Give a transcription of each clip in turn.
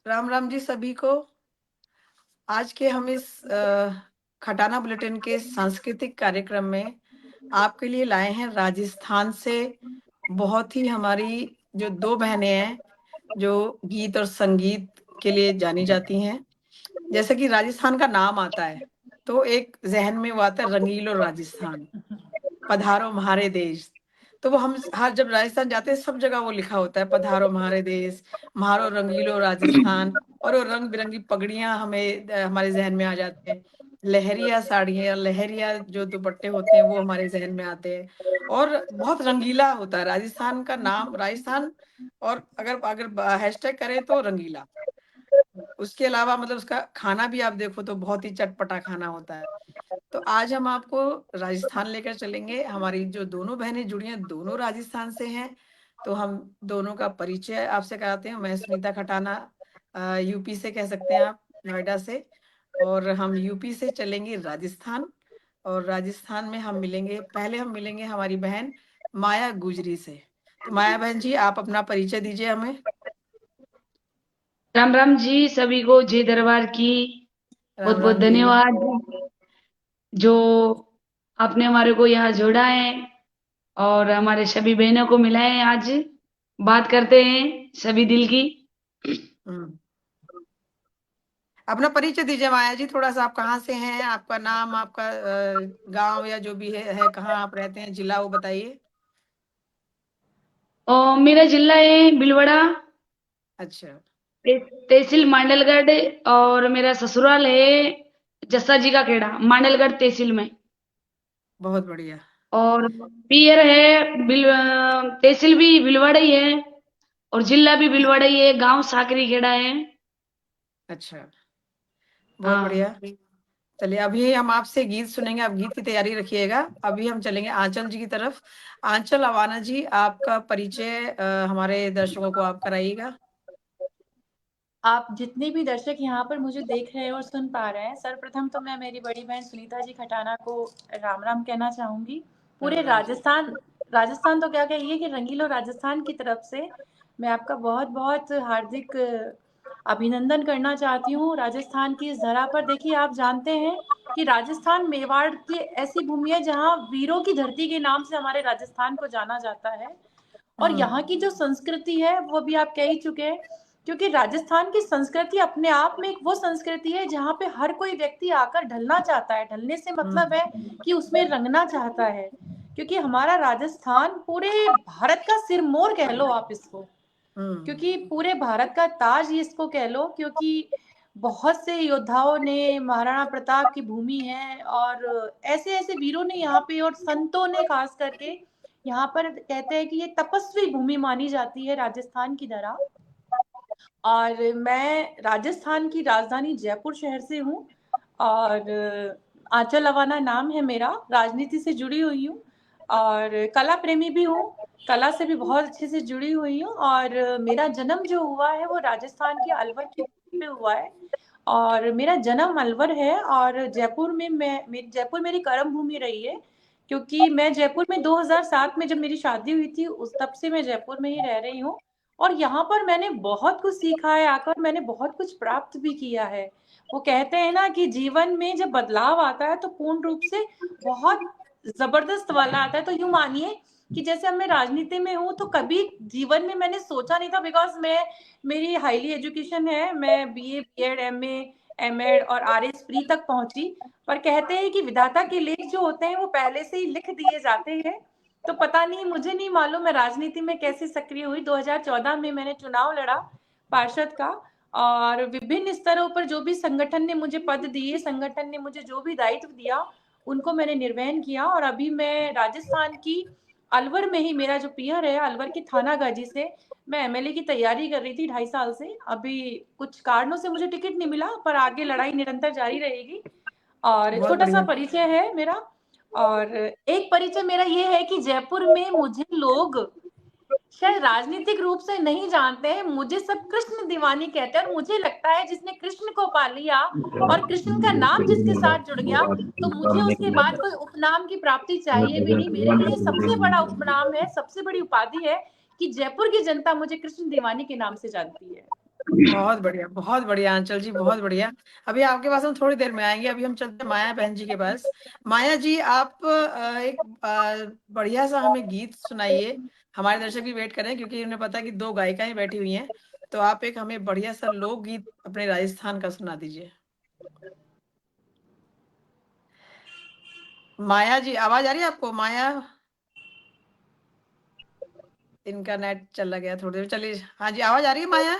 राम राम जी सभी को। आज के हम इस खटाना बुलेटिन के सांस्कृतिक कार्यक्रम में आपके लिए लाए हैं राजस्थान से बहुत ही हमारी जो दो बहनें हैं जो गीत और संगीत के लिए जानी जाती हैं। जैसे कि राजस्थान का नाम आता है तो एक जहन में वो आता है रंगीलो राजस्थान, पधारो म्हारे देश। तो वो हम हर जब राजस्थान जाते हैं सब जगह वो लिखा होता है पधारो म्हारे देश, म्हारो रंगीलो राजस्थान। और वो रंग बिरंगी पगड़ियां हमें हमारे जहन में आ जाते हैं। लहरिया साड़ियाँ, लहरिया जो दुपट्टे होते हैं वो हमारे जहन में आते हैं। और बहुत रंगीला होता है राजस्थान का नाम, राजस्थान। और अगर अगर हैशटैग करें तो रंगीला। उसके अलावा मतलब उसका खाना भी आप देखो तो बहुत ही चटपटा खाना होता है। तो आज हम आपको राजस्थान लेकर चलेंगे। हमारी जो दोनों बहनें जुड़ी हैं दोनों राजस्थान से हैं। तो हम दोनों का परिचय आपसे कराते हैं। मैं स्मिता खटाना, यूपी से कह सकते हैं आप, नोएडा से। और हम यूपी से चलेंगे राजस्थान। और राजस्थान में हम मिलेंगे, पहले हम मिलेंगे हमारी बहन माया गुजरी से। तो माया बहन जी, आप अपना परिचय दीजिए हमें। राम राम जी सभी को, जय दरबार की। बहुत राम बहुत राम जी। धन्यवाद जो आपने हमारे को यहाँ जोड़ा है और हमारे सभी बहनों को मिलाए हैं। आज बात करते हैं सभी दिल की। हम्म अपना परिचय दीजिए माया जी, थोड़ा सा। आप कहाँ से हैं, आपका नाम, आपका गांव या जो भी है कहाँ आप रहते हैं, जिला वो बताइए। और मेरा जिला है भीलवाड़ा, अच्छा। तहसील मांडलगढ़। और मेरा ससुराल है जस्सा जी का खेड़ा, मांडलगढ़ तहसील में। बहुत बढ़िया। और पियर है तहसील भी भीलवाड़ा ही है और जिला भी भीलवाड़ा ही है, गांव साकरी खेड़ा है। अच्छा, बहुत बढ़िया। हाँ। चलिए, अभी हम आपसे गीत सुनेंगे, आप गीत की तैयारी रखिएगा। अभी हम चलेंगे आंचल जी की तरफ। आंचल अवाना जी, आपका परिचय हमारे दर्शकों को आप कराइएगा। आप जितने भी दर्शक यहाँ पर मुझे देख रहे हैं और सुन पा रहे हैं, सर्वप्रथम तो मैं मेरी बड़ी बहन सुनीता जी खटाना को राम राम कहना चाहूंगी। राम पूरे राम जी। राजस्थान राजस्थान तो क्या कहिए कि रंगीलो राजस्थान की तरफ से मैं आपका बहुत बहुत हार्दिक अभिनंदन करना चाहती हूँ। राजस्थान की इस धरा पर देखिए, आप जानते हैं कि राजस्थान मेवाड़ की ऐसी भूमि है जहाँ वीरों की धरती के नाम से हमारे राजस्थान को जाना जाता है। और हम्म यहाँ की जो संस्कृति है वो भी आप कह ही चुके हैं, क्योंकि राजस्थान की संस्कृति अपने आप में एक वो संस्कृति है जहाँ पे हर कोई व्यक्ति आकर ढलना चाहता है। ढलने से मतलब हम्म है कि उसमें रंगना चाहता है, क्योंकि हमारा राजस्थान पूरे भारत का सिरमौर कह लो आप इसको, हम्म क्योंकि पूरे भारत का ताज ही इसको कह लो। क्योंकि बहुत से योद्धाओं ने, महाराणा प्रताप की भूमि है और ऐसे ऐसे वीरों ने यहाँ पे, और संतों ने खास करके यहाँ पर, कहते हैं कि ये तपस्वी भूमि मानी जाती है राजस्थान की धरा। और मैं राजस्थान की राजधानी जयपुर शहर से हूँ और आंचल अवाना नाम है मेरा। राजनीति से जुड़ी हुई हूँ और कला प्रेमी भी हूँ, कला से भी बहुत अच्छे से जुड़ी हुई हूँ। और मेरा जन्म जो हुआ है वो राजस्थान के अलवर की भूमि पे हुआ है और मेरा जन्म अलवर है। और जयपुर में जयपुर मेरी कर्म भूमि रही है, क्योंकि मैं जयपुर में 2007 में जब मेरी शादी हुई थी उस तब से मैं जयपुर में ही रह रही हूँ। और यहाँ पर मैंने बहुत कुछ सीखा है, आकर मैंने बहुत कुछ प्राप्त भी किया है। वो कहते हैं ना कि जीवन में जब बदलाव आता है तो पूर्ण रूप से बहुत जबरदस्त वाला आता है। तो यूं मानिए कि जैसे अब मैं राजनीति में हूँ तो कभी जीवन में मैंने सोचा नहीं था, बिकॉज मैं, मेरी हाईली एजुकेशन है, मैं बीए, बीएड, एमए, एमएड और आरएस प्री तक पहुंची। पर कहते हैं कि विधाता के लेख जो होते हैं वो पहले से ही लिख दिए जाते हैं। तो पता नहीं, मुझे नहीं मालूम मैं राजनीति में कैसे सक्रिय हुई। 2014 में मैंने चुनाव लड़ा पार्षद का, और विभिन्न स्तरों पर जो भी संगठन ने मुझे पद दिए, संगठन ने मुझे जो भी दायित्व दिया, उनको मैंने निर्वहन किया। और अभी मैं राजस्थान की अलवर में ही, मेरा जो पियर है अलवर की थानागाजी से, मैं एमएलए की तैयारी कर रही थी 2.5 साल से। अभी कुछ कारणों से मुझे टिकट नहीं मिला, पर आगे लड़ाई निरंतर जारी रहेगी। और बहुत छोटा सा बढ़िया। परिचय है मेरा। और एक परिचय मेरा ये है कि जयपुर में मुझे लोग शायद राजनीतिक रूप से नहीं जानते हैं, मुझे सब कृष्ण दीवानी कहते हैं। और मुझे लगता है जिसने कृष्ण को पा लिया और कृष्ण का नाम जिसके साथ जुड़ गया, तो मुझे उसके बाद कोई उपनाम की प्राप्ति चाहिए भी नहीं। मेरे लिए सबसे बड़ा उपनाम है, सबसे बड़ी उपाधि है कि जयपुर की जनता मुझे कृष्ण दीवानी के नाम से जानती है। बहुत बढ़िया आंचल जी, बहुत बढ़िया। अभी आपके पास हम थोड़ी देर में आएंगे, अभी हम चलते हैं माया बहन जी के पास। माया जी, आप एक बढ़िया सा हमें गीत सुनाइए। हमारे दर्शक भी वेट कर रहे हैं, क्योंकि उन्हें पता है कि दो गायिकाएं बैठी हुई हैं। तो आप एक हमें बढ़िया सा लोकगीत अपने राजस्थान का सुना दीजिए। माया जी, आवाज आ रही है आपको? माया, इनका नेट चला गया थोड़ी देर, चलिए। हाँ जी, आवाज आ रही है माया?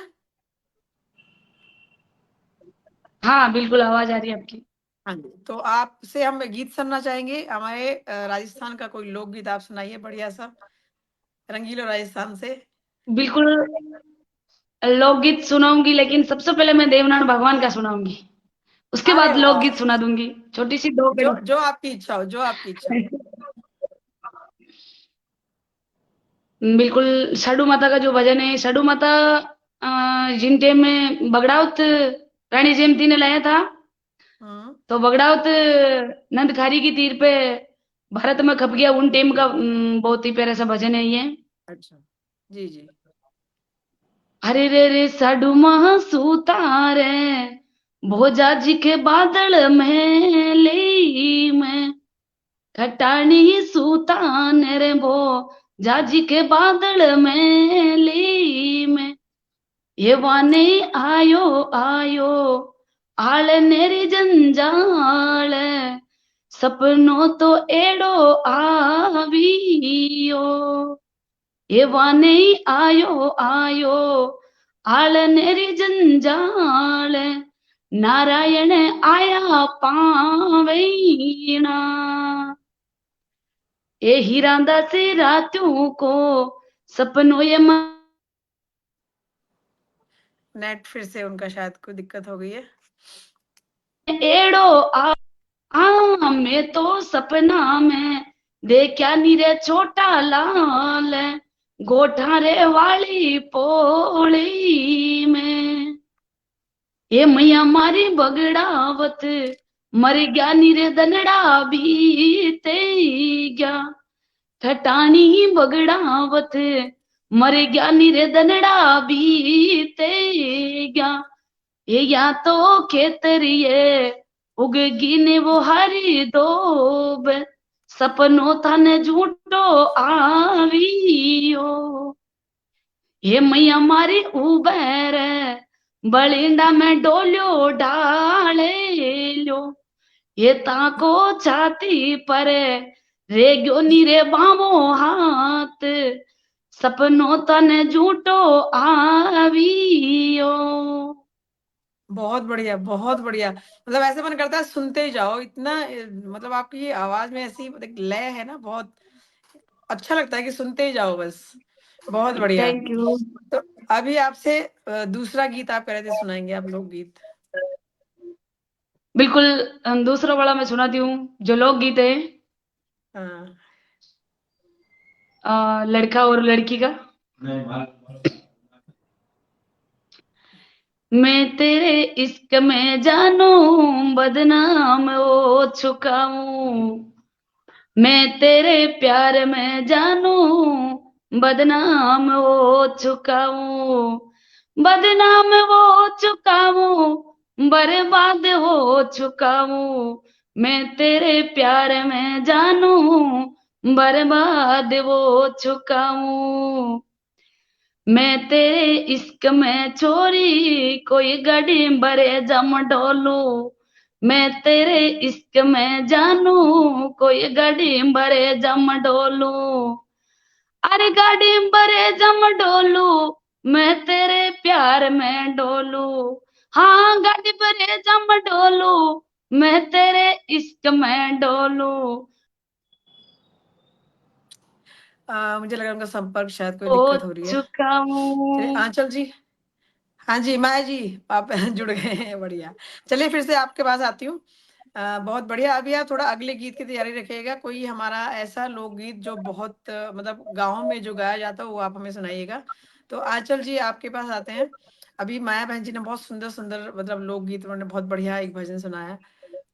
हाँ, बिल्कुल आवाज आ रही है आपकी। हाँ जी, तो आपसे हम गीत सुनना चाहेंगे। हमारे राजस्थान का कोई लोकगीत आप सुनाइए बढ़िया सा, रंगीलो राजस्थान से। बिल्कुल लोकगीत सुनाऊंगी, लेकिन सबसे पहले मैं देवनाथ भगवान का सुनाऊंगी, उसके अरे बाद वाह, लोकगीत सुना दूंगी, छोटी सी दो जो कड़ी। जो आपकी इच्छा हो, जो आपकी इच्छा हो। बिल्कुल। साडू माता का जो भजन है, साडू माता जिन टाइम में बगड़ाउत रानी जयमती ने लाया था, हम्म। तो बगड़ाउत नंदखारी की तीर पे भारत में खप गया, उन टाइम का बहुत ही प्यारा सा भजन है ये। अच्छा, जी जी। अरे रे रे साडू महा सुतारे भोजा जी के बादल में ले में खटानी सुतान रे भो जाजी के बादल में ले में ये वाने आयो आयो आल नेरी जंजाल सपनों तो एड़ो आवियो ये वाने आयो आयो आल नेरी जंजाल नारायण आया पावैना ये हीरांदा से रातों को सपनों ये नेट फिर से उनका शायद कोई दिक्कत हो गई है। एड़ो मैं तो सपना में देखा नीरे छोटा लाल गोठारे वाली पोली में ये मैया मारी बगड़ावत मर गया नीरे दनड़ा बीते गया ठटानी बगड़ावत मर गया नीरे दनड़ा बीते गया ये या तो खेतरिए उगगी ने वो हरी दोब सपनों थाने झूठो आवियो ये मैया मारी उबर बलिंडा में डोलियो डाले लो ये ताको छाती पर रे गयो नी रे बामो हाथ सपनों तने झूठो आवियो। बहुत बढ़िया, बहुत बढ़िया। मतलब ऐसे मन करता है सुनते ही जाओ, इतना मतलब आपकी ये आवाज में ऐसी एक लय है ना, बहुत अच्छा लगता है कि सुनते ही जाओ बस। बहुत बढ़िया। Thank you. तो अभी आपसे दूसरा गीत आप कह रहे थे सुनाएंगे आप लोकगीत। बिल्कुल। दूसरा वाला मैं सुनाती हूँ, जो लोकगीत है, हाँ। लड़का और लड़की का। मैं तेरे इश्क में जानू बदनाम हो चुका हूँ, मैं तेरे प्यार में जानू बदनाम हो चुका हूँ, बदनाम हो चुका हूँ, बर्बाद हो चुका हूँ, मैं तेरे प्यार में जानू बर्बाद हो चुका हूँ, मैं तेरे इश्क में चोरी कोई गड़ी बरे जम डोलू, मैं तेरे इश्क में जानू कोई गड़ी बरे जम डोलू, अरे गाड़ी बरे जम डोलू मैं तेरे प्यार में डोलू, हाँ गाड़ी बरे जम डोलू मैं तेरे इश्क में डोलू। मुझे लगा उनका संपर्क शायद कोई हो दिक्कत हो रही है। चुका चलिए हूँ। आंचल जी। हाँ जी, माया जी, आप जुड़ गए हैं, बढ़िया। चलिए फिर से आपके पास आती हूँ। बहुत बढ़िया। अभी आप थोड़ा अगले गीत की तैयारी रखिएगा, कोई हमारा ऐसा लोकगीत जो बहुत मतलब गाँव में जो गाया जाता है वो आप हमें सुनाइएगा। तो आंचल जी, आपके पास आते हैं। अभी माया बहन जी ने बहुत सुंदर सुंदर मतलब लोकगीत, उन्होंने बहुत बढ़िया एक भजन सुनाया।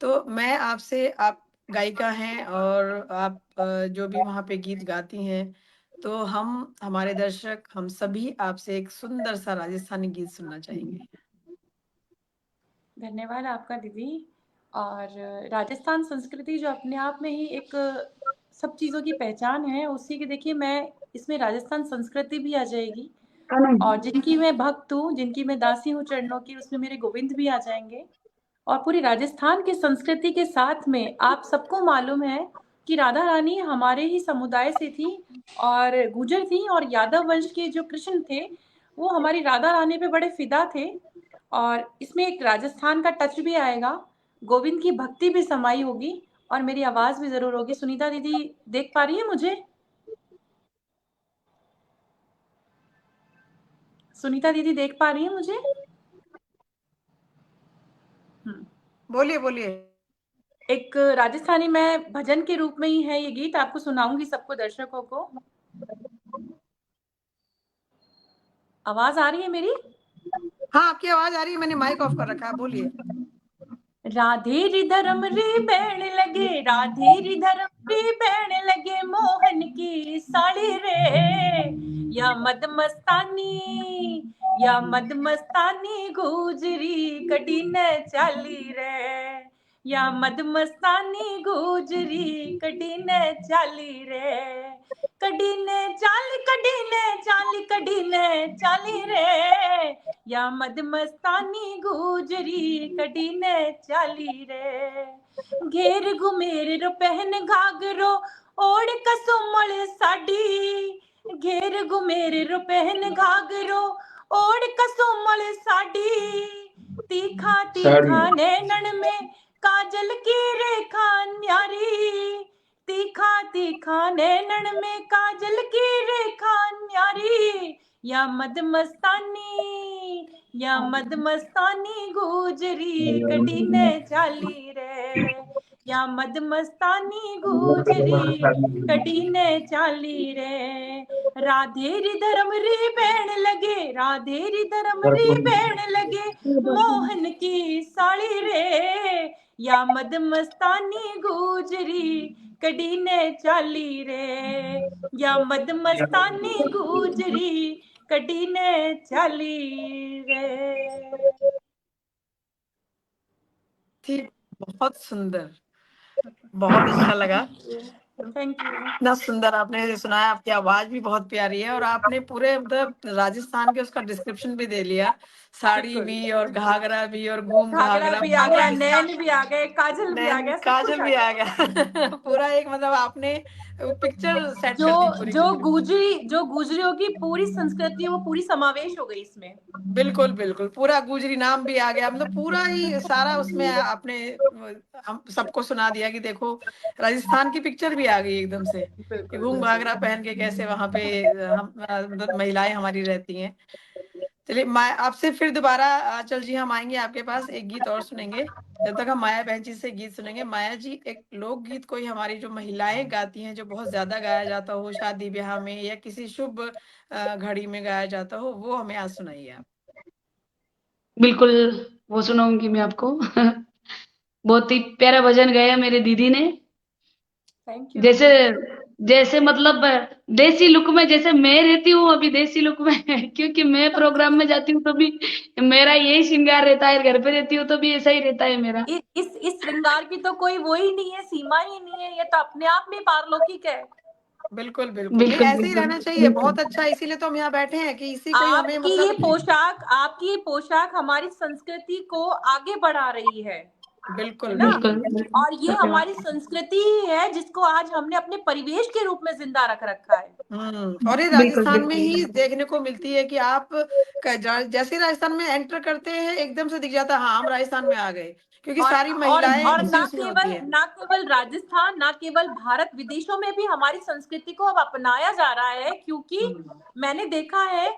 तो मैं आपसे, आप गायिका हैं और आप जो भी वहाँ पे गीत गाती हैं, तो हम, हमारे दर्शक, हम सभी आपसे एक सुंदर सा राजस्थानी गीत सुनना चाहेंगे। धन्यवाद आपका दीदी। और राजस्थान संस्कृति जो अपने आप में ही एक सब चीज़ों की पहचान है, उसी की देखिए मैं इसमें राजस्थान संस्कृति भी आ जाएगी, और जिनकी मैं भक्त हूँ, जिनकी मैं दासी हूँ चरणों की, उसमें मेरे गोविंद भी आ जाएंगे। और पूरी राजस्थान की संस्कृति के साथ में आप सबको मालूम है कि राधा रानी हमारे ही समुदाय से थी और गुजर थी, और यादव वंश के जो कृष्ण थे वो हमारी राधा रानी पे बड़े फिदा थे। और इसमें एक राजस्थान का टच भी आएगा, गोविंद की भक्ति भी समाई होगी, और मेरी आवाज भी जरूर होगी। सुनीता दीदी देख पा रही है मुझे? सुनीता दीदी देख पा रही है मुझे? बोलिए बोलिए। एक राजस्थानी में भजन के रूप में ही है ये गीत, आपको सुनाऊंगी सबको, दर्शकों को। आवाज आ रही है मेरी? हाँ, आपकी आवाज आ रही है, मैंने माइक ऑफ कर रखा है, बोलिए। राधे री धर्म री बैण लगे, राधे री धर्म री बैण लगे, मोहन की साड़ी रे, या मद मस्तानी, या मद मस्तानी गुजरी कड़ी न चाली रे, या मद मस्तानी गुजरी कड़ी न चाली रे, कड़ी ने चाली, कड़ी ने चाली, कड़ी ने चाली रे, या मद मस्तानी गुजरी कड़ी ने चाली रे, घेर घुमेर रो पहन घाघरो ओढ़ कसुमल साड़ी, घेर घुमेर रो पहन घाघरो ओढ़ कसुमल साड़ी, तीखा तीखा नैनन में काजल की रेखा न्यारी, तीखा तीखा नैनन में काजल की रेखा न्यारी, या मद मस्तानी, या मद मस्तानी गुजरी कड़ी ने चाली रे, या मद मस्तानी गुजरी कड़ी ने चाली रे, राधे री धर्म री बैण लगे, राधे री धर्म री बैण लगे, मोहन की साड़ी रे, या मद मस्तानी गुजरी कड़ी ने चाली रे, या मद मस्तानी गुजरी कड़ी ने चाली रे। ठीक, बहुत सुंदर, बहुत अच्छा लगा। Thank you. इतना सुंदर आपने सुनाया, आपकी आवाज भी बहुत प्यारी है, और आपने पूरे मतलब राजस्थान के उसका डिस्क्रिप्शन भी दे लिया, साड़ी भी और घाघरा भी और घूम घाघरा घाघरा भी आ गया, नैन भी आ गए, काजल भी आ गया, सब कुछ काजल आ भी आ गया। गया। पूरा एक मतलब आपने पिक्चर सेट जो कर दी पूरी जो की पूरी। गुजरियों की पूरी संस्कृति वो पूरी समावेश हो गई इसमें। बिल्कुल बिल्कुल, पूरा गुजरी नाम भी आ गया, मतलब पूरा ही सारा उसमें आपने हम सबको सुना दिया कि देखो राजस्थान की पिक्चर भी आ गई एकदम से, कि बिल्कुल घूम बिल्कुल। घाघरा पहन के कैसे वहां पे हम मतलब महिलाएं हमारी रहती हैं। चलिए, मैं आपसे फिर दोबारा आंचल जी हम आएंगे आपके पास, एक गीत और सुनेंगे। जब तक हम माया बहन जी से गीत सुनेंगे, माया जी एक लोकगीत कोई हमारी जो महिलाएं गाती हैं, जो बहुत ज्यादा गाया जाता हो शादी ब्याह में या किसी शुभ घड़ी में गाया जाता हो, वो हमें आज सुनाइए आप। बिल्कुल, वो सुनाऊंगी मैं आपको। बहुत ही प्यारा भजन गाया मेरे दीदी ने। Thank you. जैसे जैसे मतलब देसी लुक में, जैसे मैं रहती हूँ अभी देसी लुक में, क्योंकि मैं प्रोग्राम में जाती हूँ तो भी मेरा यही श्रृंगार रहता है, घर पे रहती हूँ तो भी ऐसा ही रहता है मेरा। इस श्रृंगार की तो कोई वो ही नहीं है, सीमा ही नहीं है, ये तो अपने आप में पारलौकिक है। बिल्कुल बिल्कुल, नहीं बिल्कुल ऐसे ही बिल्कुल रहना चाहिए, बहुत अच्छा, इसीलिए तो हम यहाँ बैठे हैं कि इसी का ही हमें मतलब। आपकी ये पोशाक हमारी संस्कृति को आगे बढ़ा रही है बिल्कुल ना? बिल्कुल। और ये हमारी संस्कृति ही है जिसको आज हमने अपने परिवेश के रूप में जिंदा रख रखा है। और ये बिल्कुल राजस्थान में ही बिल्कुल देखने को मिलती है कि आप जैसे राजस्थान में एंटर करते हैं एकदम से दिख जाता है, हाँ हम राजस्थान में आ गए, क्योंकि सारी महिलाएं और उसी उसमें होती हैं। ना केवल राजस्थान, ना केवल भारत, विदेशों में भी हमारी संस्कृति को अब अपनाया जा रहा है, क्योंकि मैंने देखा है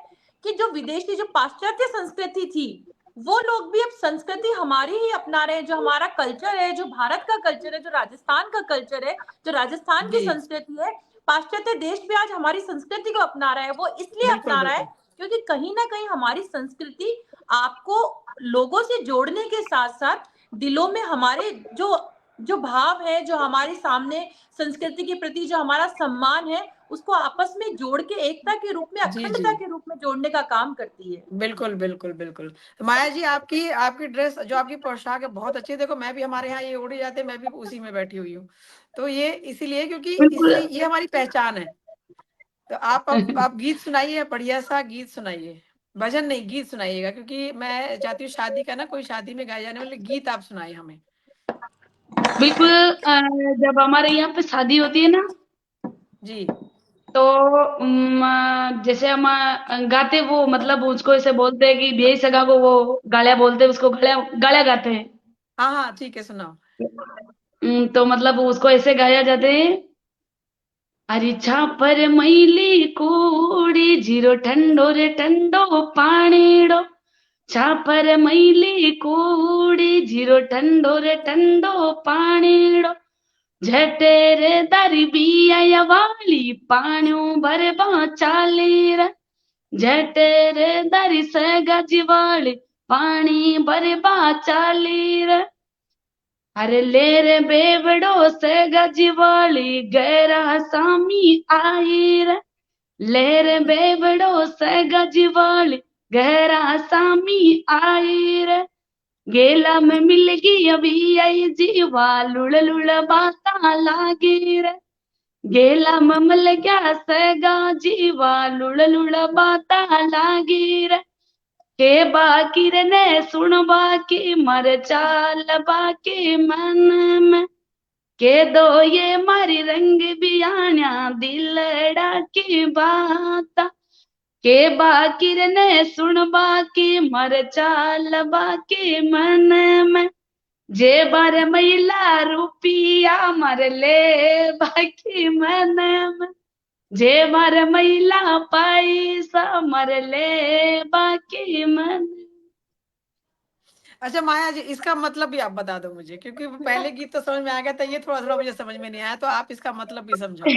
कि जो विदेशी, जो पाश्चात्य संस्कृति थी, वो लोग भी अब संस्कृति हमारी ही अपना रहे हैं। जो हमारा कल्चर है, जो भारत का कल्चर है, जो राजस्थान का कल्चर है, जो राजस्थान की जी, संस्कृति है, पाश्चात्य देश भी आज हमारी संस्कृति को अपना रहा है। वो इसलिए बिल्कुल अपना रहा है बिल्कुल। क्योंकि कहीं ना कहीं हमारी संस्कृति आपको लोगों से जोड़ने के साथ साथ दिलों में हमारे जो जो भाव है, जो हमारे सामने संस्कृति के प्रति जो हमारा सम्मान है, उसको आपस में जोड़ के एकता के रूप में, जी, अखंडता जी। के रूप में जोड़ने का काम करती है। बिल्कुल, बिल्कुल, बिल्कुल। तो माया जी, आपकी आपकी ड्रेस जो आपकी पोशाक है बहुत अच्छी है। देखो मैं भी, हमारे यहाँ ये ओढ़े जाते हैं, मैं भी उसी में बैठी हुई हूँ। तो ये इसीलिए क्योंकि बिल्कुल। इसी ये हमारी पहचान है। तो आप अब आप गीत सुनाइए, बढ़िया-सा गीत सुनाइए। भजन नहीं, गीत सुनाइएगा, क्योंकि मैं चाहती हूँ शादी का ना, कोई शादी में गाए जाने वाले गीत आप सुनाएँ हमें। बिल्कुल। जब हमारे यहाँ पे शादी होती है ना, जी। तो जैसे हम गाते, वो मतलब उसको ऐसे बोलते हैं कि बेई सगा को वो गालिया बोलते हैं, उसको गालिया गालिया गाते हैं। हाँ, हाँ, ठीक है, सुनाओ। तो मतलब उसको ऐसे गाया जाते हैं। अरे छापर मैली कूड़ी जीरो ठंडो रे ठंडो पानीड़ो, छापर मैली कूड़ी जीरो ठंडो रे ठंडो पानीड़ो, झटेरे दरी बिया वाली पाण्यू भरबा चालीर, झटेरे दरी से गजवाली पानी भरबा चालीर। अरे ले रे बेवड़ो से गजवाली गैरा सामी आई रे, ले रे बेवड़ो से गजवाली गहरा सामी आई रे, गेला में मिल गई अभी आई जीवा लुड़ लुड़ बाता लागी रे, गेला में मिल गया सगा जीवा लुड़ लुड़ बाता लागी रे, के बाकी रे ने सुन बाकी मर चाल बाकी मन में, के दो ये मारी रंग बियाण्या दिलड़ा की बात, के बाकी रे ने सुन बाकी मर चाल बाकी मन में, जे बार महिला रुपिया मर ले बाकी मन में, जे बार महिला पैसा मर ले बाकी मन। अच्छा माया जी, इसका मतलब भी आप बता दो मुझे, क्योंकि वो पहले गीत तो समझ में आ गया था, ये थोड़ा-थोड़ा मुझे समझ में नहीं आया, तो आप इसका मतलब भी समझाओ।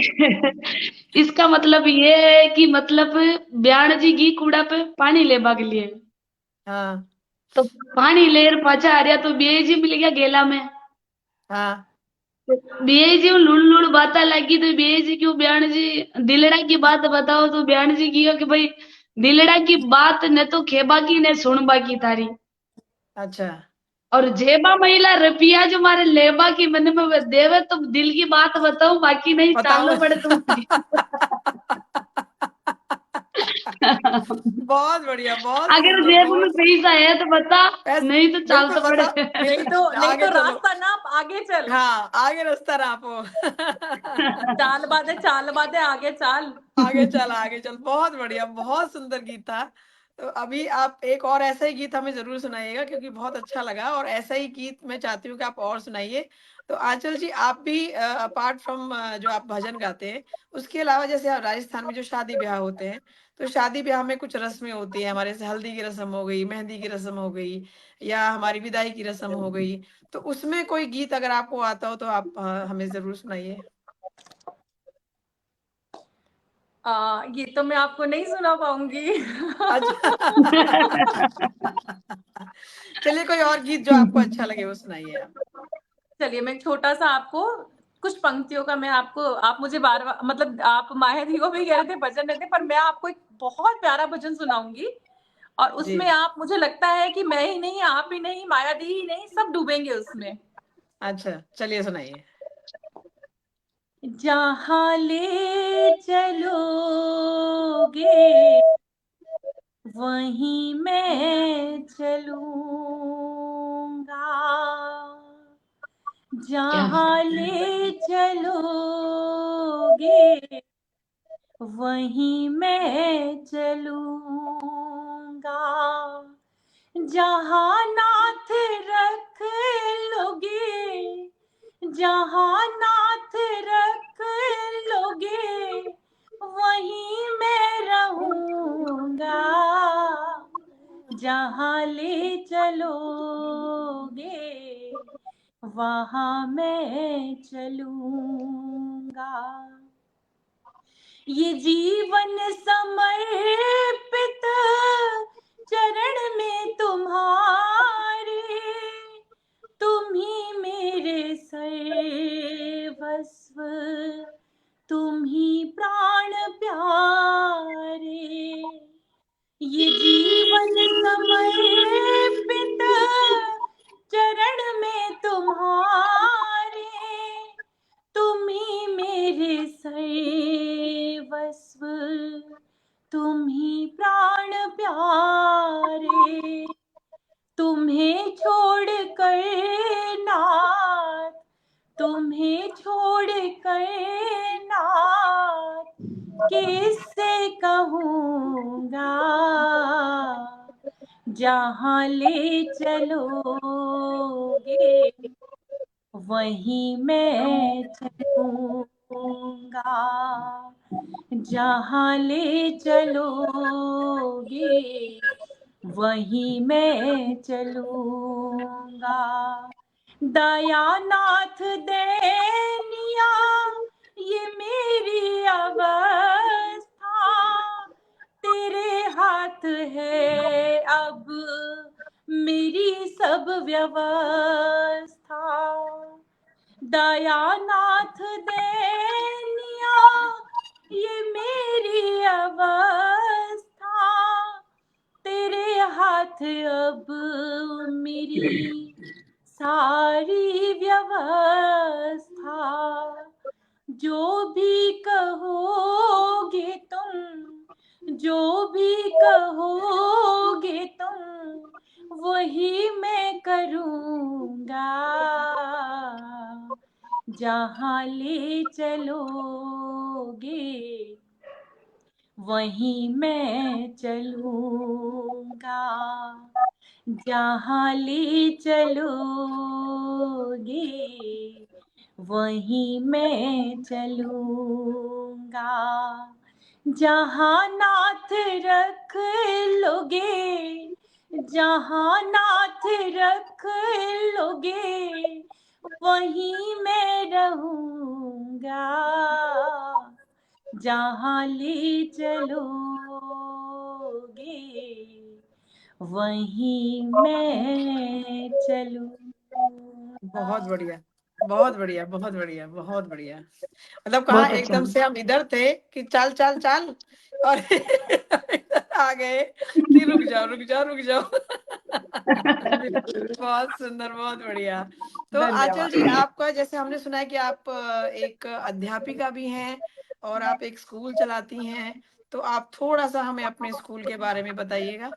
इसका मतलब ये है कि मतलब ब्याण जी घी कूड़ा पे पानी लेबा के लिए, हाँ, तो पानी लेर पाछा आ रहा तो बेई जी मिल गया गेला में, हाँ। तो बेई जी लुड़ लुड़ बाता लगी, तो बेई जी क्यों ब्याण जी दिलड़ा की बात बताओ, तो ब्याण जी की कि भाई दिलड़ा की बात न तो खेबा की न सुनबा की थारी, अच्छा। और जेबा महिला रुपया जो मारे लेबा की मन में वो देवे, तो दिल की बात बताओ, बाकी नहीं बताओ। चालना पड़े तुम। बहुत बढ़िया, बहुत अगर सुंदर, जेब में बहुत पैसा है तो बता, ऐस नहीं तो चाल बिल्कुल तो बताओ। पड़े। नहीं आगे तो चलो। रास्ता नाप, आगे चल। हाँ, आगे रास्ता नापो। चाल बादे आगे चाल। आगे चल, आगे चल। बहुत बढ़िया, बहुत सुंदर गीत था। तो अभी आप एक और ऐसा ही गीत हमें ज़रूर सुनाइएगा, क्योंकि बहुत अच्छा लगा, और ऐसा ही गीत मैं चाहती हूँ कि आप और सुनाइए। तो आंचल जी, आप भी अपार्ट फ्रॉम जो आप भजन गाते हैं, उसके अलावा जैसे राजस्थान में जो शादी-ब्याह होते हैं, तो शादी-ब्याह में कुछ रस्में होती हैं हमारे, जैसे हल्दी की रस्म हो गई, मेहंदी की रस्म हो गई, या हमारी विदाई की रस्म हो गई। तो उसमें कोई गीत अगर आपको आता हो तो आप हमें ज़रूर सुनाइए। ये तो मैं आपको नहीं सुना पाऊंगी। अच्छा। चलिए, कोई और गीत जो आपको अच्छा लगे वो सुनाइए आप। चलिए मैं छोटा सा आपको कुछ पंक्तियों का, मैं आपको, आप मुझे बार बार, मतलब आप माया दी को भी कह रहे थे भजन रहते, पर मैं आपको एक बहुत प्यारा भजन सुनाऊंगी, और जी। उसमें आप, मुझे लगता है कि मैं ही नहीं, आप ही नहीं, माया दी ही नहीं, सब डूबेंगे उसमें। अच्छा, चलिए सुनाइए। जहाँ ले चलोगे वहीं मैं चलूंगा, क्या बात जहाँ है। ले चलोगे वहीं मैं चलूंगा, जहाँ नाथ रख लोगे, जहाँ नाथ रख लोगे वहीं मैं रहूंगा, जहाँ ले चलोगे वहाँ मैं चलूंगा, ये जीवन समर्पित चरण में तुम्हारे, तुम ही मेरे सर्वस्व, तुम ही प्राण ये जीवन समर्पित चरण में तुम्हारे, तुम ही मेरे सर्वस्व, तुम ही प्राण प्यारे। तुम्हें छोड़ कर नाथ, तुम्हें छोड़ कर नाथ, किससे कहूँगा, जहाँ ले चलोगे वहीं मैं चलूँगा, जहाँ ले चलोगे वहीं मैं चलूँगा। दयानाथ दैनिया ये मेरी अवस्था, तेरे हाथ है अब मेरी सब व्यवस्था। दयानाथ दैनिया ये मेरी अवस्था, तेरे हाथ अब मेरी सारी व्यवस्था। जो भी कहोगे तुम, जो भी कहोगे तुम, वही मैं करूँगा, जहाँ ले चलोगे वहीं मैं चलूँगा, जहाँ ले चलोगे वहीं मैं चलूँगा। जहाँ नाथ रख लोगे, जहाँ नाथ रख लोगे वहीं मैं रहूँगा, जहाँ ले चलोगे वहीं मैं चलूँगा। बहुत बढ़िया, बहुत बढ़िया, बहुत बढ़िया, बहुत बढ़िया। मतलब कहा बहुत अच्छा। एकदम से हम इधर थे कि चल चल चल, और इधर आ गए कि रुक जाओ रुक जाओ रुक जाओ। बहुत सुंदर, बहुत बढ़िया। तो आंचल जी, धन्यवाद। आपका जैसे हमने सुना है कि आप एक अध्यापिका भी हैं और आप एक स्कूल चलाती हैं, तो आप थोड़ा सा हमें अपने स्कूल के बारे में बताइएगा।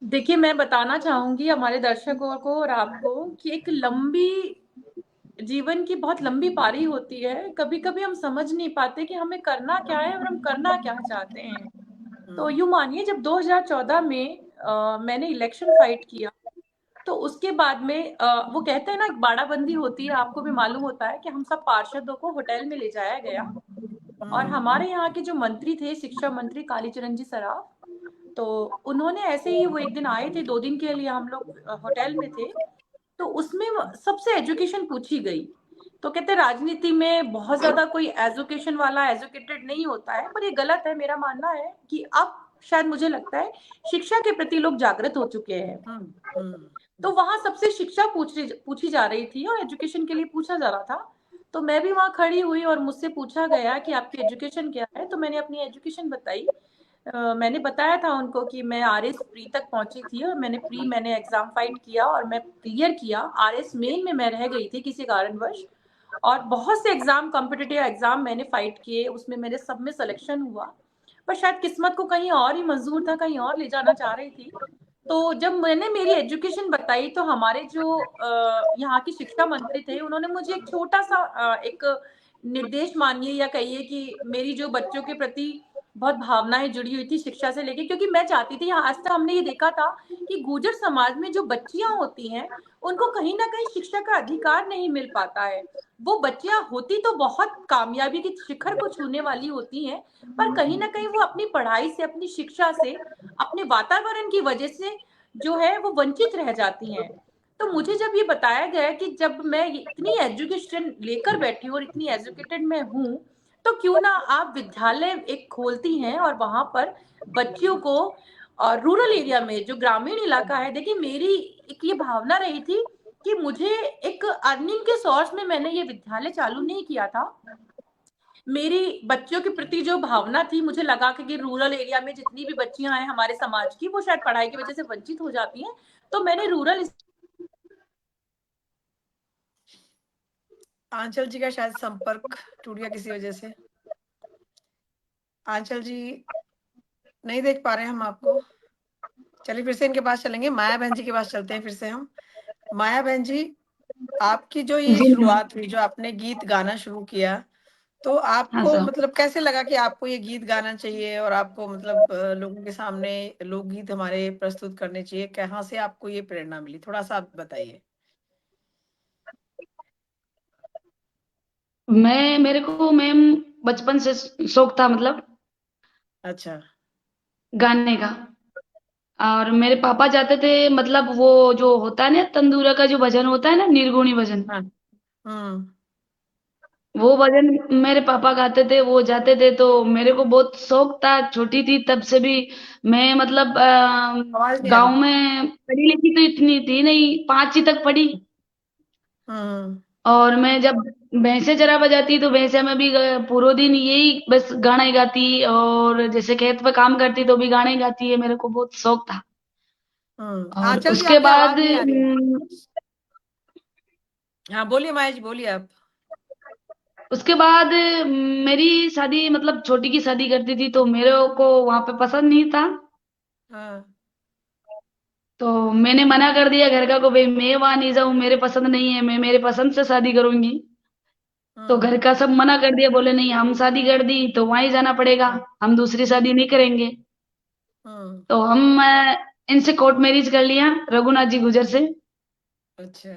देखिए, मैं बताना चाहूंगी हमारे दर्शकों को और आपको कि एक लंबी जीवन की बहुत लंबी पारी होती है। कभी कभी हम समझ नहीं पाते कि हमें करना क्या है और हम करना क्या चाहते हैं। तो यूं मानिए, जब 2014 में मैंने इलेक्शन फाइट किया, तो उसके बाद में वो कहते हैं ना, एक बाड़ाबंदी होती है, आपको भी मालूम होता है कि हम सब पार्षदों को होटल में ले जाया गया। और हमारे यहाँ के जो मंत्री थे, शिक्षा मंत्री कालीचरण जी सराफ, तो उन्होंने ऐसे ही, वो एक दिन आए थे, 2 दिन के लिए हम लोग होटल में थे, तो उसमें सबसे एजुकेशन पूछी गई। तो कहते राजनीति में बहुत ज्यादा कोई एजुकेशन वाला एजुकेटेड नहीं होता है, पर ये गलत है। मेरा मानना है कि अब शायद, मुझे लगता है, शिक्षा के प्रति लोग जागृत हो चुके हैं। तो वहां सबसे शिक्षा पूछी जा रही थी और एजुकेशन के लिए पूछा जा रहा था। तो मैं भी वहां खड़ी हुई और मुझसे पूछा गया कि आपकी एजुकेशन क्या है। तो मैंने अपनी एजुकेशन बताई। मैंने बताया था उनको कि मैं आरएस प्री तक पहुंची थी और मैंने एग्जाम फाइट किया और मैं क्लियर किया। आरएस मेन में मैं रह गई थी किसी कारणवश, और बहुत से एग्जाम, कॉम्पिटिटिव एग्जाम मैंने फाइट किए, उसमें मेरे सब में सिलेक्शन हुआ। पर शायद किस्मत को कहीं और ही मंजूर था, कहीं और ले जाना चाह रही थी। तो जब मैंने मेरी एजुकेशन बताई, तो हमारे जो यहाँ की शिक्षा मंत्री थे, उन्होंने मुझे एक छोटा सा एक निर्देश मानिए या कहिए कि मेरी जो बच्चों के प्रति बहुत भावनाएं जुड़ी हुई थी शिक्षा से लेके, क्योंकि मैं चाहती थी, आज तक हमने ये देखा था कि गुर्जर समाज में जो बच्चियां होती हैं, उनको कहीं ना कहीं शिक्षा का अधिकार नहीं मिल पाता है। वो बच्चियां होती तो बहुत कामयाबी के शिखर को छूने वाली होती हैं, पर कहीं ना कहीं वो अपनी पढ़ाई से, अपनी शिक्षा से, अपने वातावरण की वजह से जो है वो वंचित रह जाती हैं। तो मुझे जब ये बताया गया कि जब मैं इतनी एजुकेशन लेकर बैठी हूँ और इतनी एजुकेटेड मैं हूँ, तो क्यों ना आप विद्यालय एक खोलती हैं और वहां पर बच्चियों को, और रूरल एरिया में, जो ग्रामीण इलाका है, देखिए मेरी एक ये भावना रही थी कि मुझे एक अर्निंग के सोर्स में मैंने ये विद्यालय चालू नहीं किया था। मेरी बच्चों के प्रति जो भावना थी, मुझे लगा कि रूरल एरिया में जितनी भी बच्चियां हैं हमारे समाज की, वो शायद पढ़ाई की वजह से वंचित हो जाती हैं, तो मैंने रूरल आंचल जी का शायद संपर्क टूट गया किसी वजह से। आंचल जी नहीं देख पा रहे हैं हम आपको। चलिए फिर से इनके पास चलेंगे, माया बहन जी के पास चलते हैं फिर से हम। माया बहन जी, आपकी जो ये जी मैम। शुरुआत हुई, जो आपने गीत गाना शुरू किया, तो हाँ आपको सर। मतलब कैसे लगा कि आपको ये गीत गाना चाहिए और आपको मतलब लोगों के सामने लोकगीत हमारे प्रस्तुत करने चाहिए? कहाँ से आपको ये प्रेरणा मिली? थोड़ा-सा आप बताइए। मेरे को मैम बचपन से शौक था, मतलब अच्छा। गाने का। और मेरे पापा जाते थे, मतलब वो जो होता है ना तंदूरा का जो भजन होता है ना, निर्गुणी भजन, हाँ। हुँ। वो भजन मेरे पापा गाते थे, वो जाते थे, तो मेरे को बहुत शौक था। छोटी थी तब से भी मैं, मतलब आवाज़ नहीं आ रही। गांव में पढ़ी लिखी तो इतनी थी नहीं, 5वीं तक पढ़ी। हुँ। और मैं जब भैंसे चरा बजाती तो भैंसे में भी पूरे दिन यही बस गाना ही गाती, और जैसे खेत पे काम करती तो भी गाना ही गाती है, मेरे को बहुत शौक था। हुँ। और आंचल जी उसके आपकी बाद आवाज़ नहीं आ रही है। हाँ, बोलिए माया जी, बोलिए आप। उसके बाद मेरी शादी, मतलब छोटी की शादी करती थी, तो मेरे को वहां पे पसंद नहीं था। हाँ। तो मैंने मना कर दिया घर का को, भाई मैं वहां नहीं जाऊं, मेरे पसंद नहीं है, मैं मेरे पसंद से शादी करूंगी। तो हुँ। घर का सब मना कर दिया, बोले नहीं, हम शादी कर दी तो वहां ही जाना पड़ेगा, हम दूसरी शादी नहीं करेंगे। हुँ। तो हम इनसे कोर्ट मैरिज कर लिया, रघुनाथ जी गुजर से। अच्छा।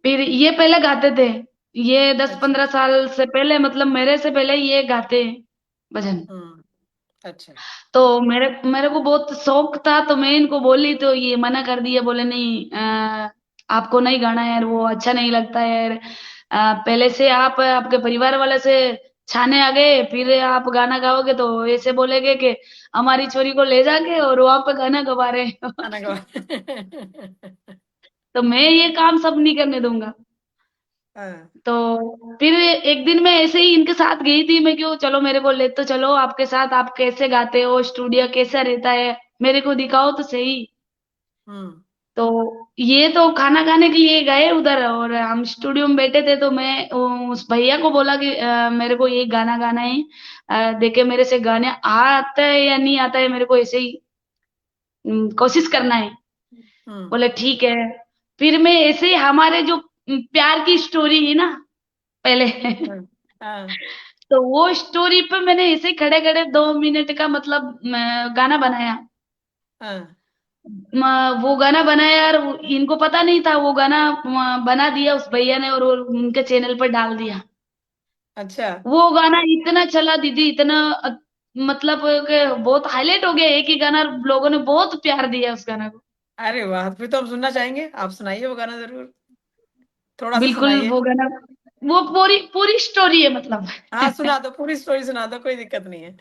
फिर ये पहले गाते थे, ये दस अच्छा। पंद्रह साल से पहले, मतलब मेरे से पहले ये गाते हैं भजन। हुँ। अच्छा। तो मेरे मेरे को बहुत शौक था, तो मैं इनको बोली तो ये मना कर दिया, बोले नहीं, आपको नहीं गाना है यार, वो अच्छा नहीं लगता है यार। पहले से आप आपके परिवार वाले से छाने आ गए, फिर आप गाना गाओगे तो ऐसे बोलेगे कि हमारी छोरी को ले जाके और वहां पे गाना गवा रहे हो। खाना खवा तो मैं ये काम सब नहीं करने दूंगा। हाँ। तो फिर एक दिन मैं ऐसे ही इनके साथ गई थी, मैं क्यों, चलो मेरे को ले तो चलो आपके साथ, आप कैसे गाते हो, स्टूडियो कैसा रहता है, मेरे को दिखाओ तो सही। हुँ। तो ये तो खाना खाने के लिए गए उधर, और हम स्टूडियो में बैठे थे, तो मैं उस भैया को बोला कि मेरे को ये गाना गाना है, देखे मेरे से गाने आता है या नहीं आता है, मेरे को ऐसे ही कोशिश करना है। हुँ। बोले ठीक है। फिर मैं ऐसे ही, हमारे जो प्यार की स्टोरी है ना पहले, हाँ। हाँ। तो वो स्टोरी पे मैंने ऐसे ही खड़े खड़े 2 मिनट का, मतलब गाना बनाया। हाँ। वो गाना बनाया यार, इनको पता नहीं था, वो गाना बना दिया उस भैया ने, और वो उनके चैनल पर डाल दिया। अच्छा। वो गाना इतना चला दीदी, इतना मतलब कि बहुत हाईलाइट हो गया एक ही गाना, लोगों ने बहुत प्यार दिया उस गाना को। अरे वाह! फिर तो हम सुनना चाहेंगे। आप सुनाइए वो गाना ज़रूर, थोड़ा-सा बिल्कुल सुनाइए। वो गाना, वो पूरी पूरी स्टोरी है मतलब। हाँ, सुना दो, पूरी स्टोरी सुना दो, कोई दिक्कत नहीं है।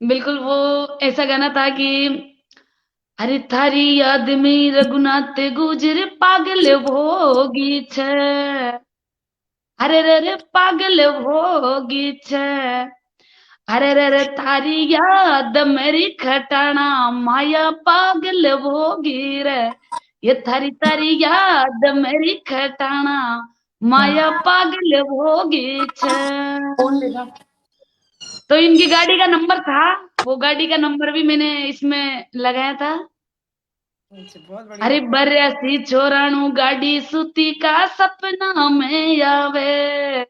बिल्कुल वो ऐसा गाना था कि अरे थारी याद में रघुनाथ गुजर पागल होगी छे, अरे रे रे पागल होगी छे, अरे रे रे थारी याद मेरी खटाना माया पागल होगी रे, ये थारी तारी याद मेरी खटाना माया पागल होगी छे। फोन लेना। तो इनकी गाड़ी का नंबर था, वो गाड़ी का नंबर भी मैंने इसमें लगाया था। अच्छा, बहुत अरे बढ़िया। बर्यासी छोराणू गाड़ी सूती का सपना में आवे,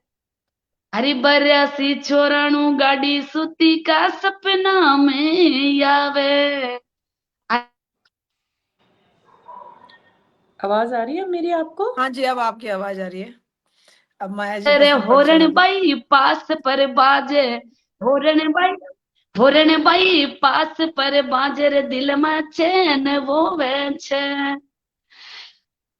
अरे बर्यासी छोराणू गाड़ी सूती का सपना में आवे। आवाज आ रही है मेरी आपको? हाँ जी, अब आपकी आवाज़ आ रही है। अब माया जी का अरे संपर्क होरण चला गया। बाई पास पर बाजे, होरण बाई पास पर बाजे रे, दिल में चैन वो वे छे,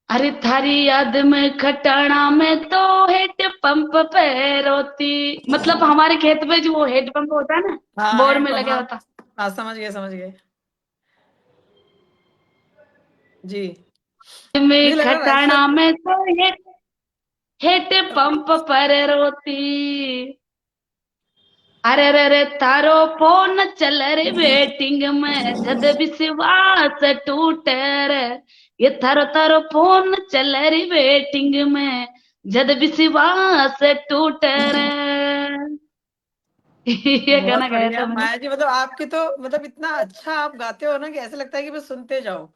अरे थारी याद में खटाना में तो हेड पंप पे रोती, मतलब हमारे खेत में जो वो हेड पंप होता है ना, हाँ, बोर में हैंडपंप, लगा हाँ। होता, हाँ, समझ गए, समझ गए। जी। मुझे में लग रहा है राइट खटाना साइड। में तो हेड, हेटे पंप पर रोती। अरे रे रे तारो फोन चल रे वेटिंग में, जद विश्वास टूटे रे। ये थारो थारो फोन चल रे वेटिंग में, जद विश्वास टूटे रे। ये गाना बहुत गाया बढ़िया था मैंने। माया जी, मतलब आपकी तो मतलब इतना अच्छा आप गाते हो ना कि ऐसा लगता है कि बस सुनते जाओ।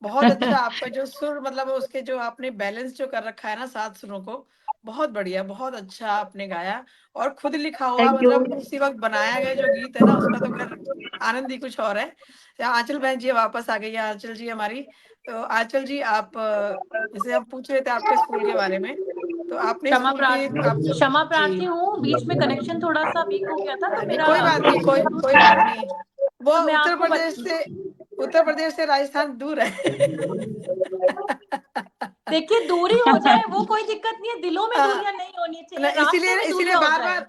बहुत अच्छा आपका जो सुर, मतलब उसके जो आपने बैलेंस जो कर रखा है ना 7 सुरों को, बहुत बढ़िया, बहुत अच्छा आपने गाया। और खुद लिखा हुआ, थैंक यू। मतलब उसी वक्त बनाया गया जो गीत है ना, उसका तो खैर आनंद ही कुछ और है। आंचल बहन जी वापस आ गई है, आंचल जी हमारी। तो आंचल जी आप जैसे हम पूछ रहे थे आपके स्कूल के बारे में, तो आपने स्कूल के आप क्षमा प्रार्थी जी हूँ, बीच में कनेक्शन थोड़ा सा वीक हो गया था, तो नहीं मेरा कोई बात नहीं, कोई बात नहीं। वो तो मैं आपको उत्तर प्रदेश से राजस्थान दूर है। देखिए, दूरी हो जाए वो कोई दिक्कत नहीं है, दिलों में हाँ, दूरियां नहीं होनी ना चाहिए, रास्ते इसीलिए में इसीलिए दूरियां हो बार जाए।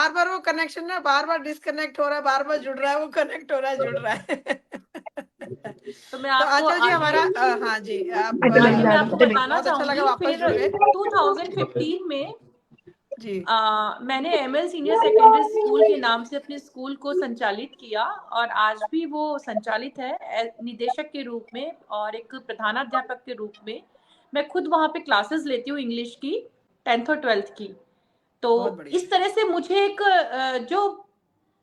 बार वो कनेक्शन ना बार बार डिस्कनेक्ट हो रहा है, बार बार जुड़ रहा है, वो कनेक्ट हो रहा है, जुड़ रहा है। तो मैं तो आपको आंचल जी आगे हमारा हाँ जी आप आगे मैं आपको बताना बहुत अच्छा लगा चाहूंगी। वापस फिर जुड़ गए 2015 में जी। मैंने एमएल सीनियर सेकेंडरी स्कूल के नाम से अपने स्कूल को संचालित किया, और आज भी वो संचालित है निदेशक के रूप में और एक प्रधानाध्यापक के रूप में। मैं खुद वहाँ पे क्लासेस लेती हूँ इंग्लिश की, 10th और 12th की। तो बहुत बढ़िया। इस तरह से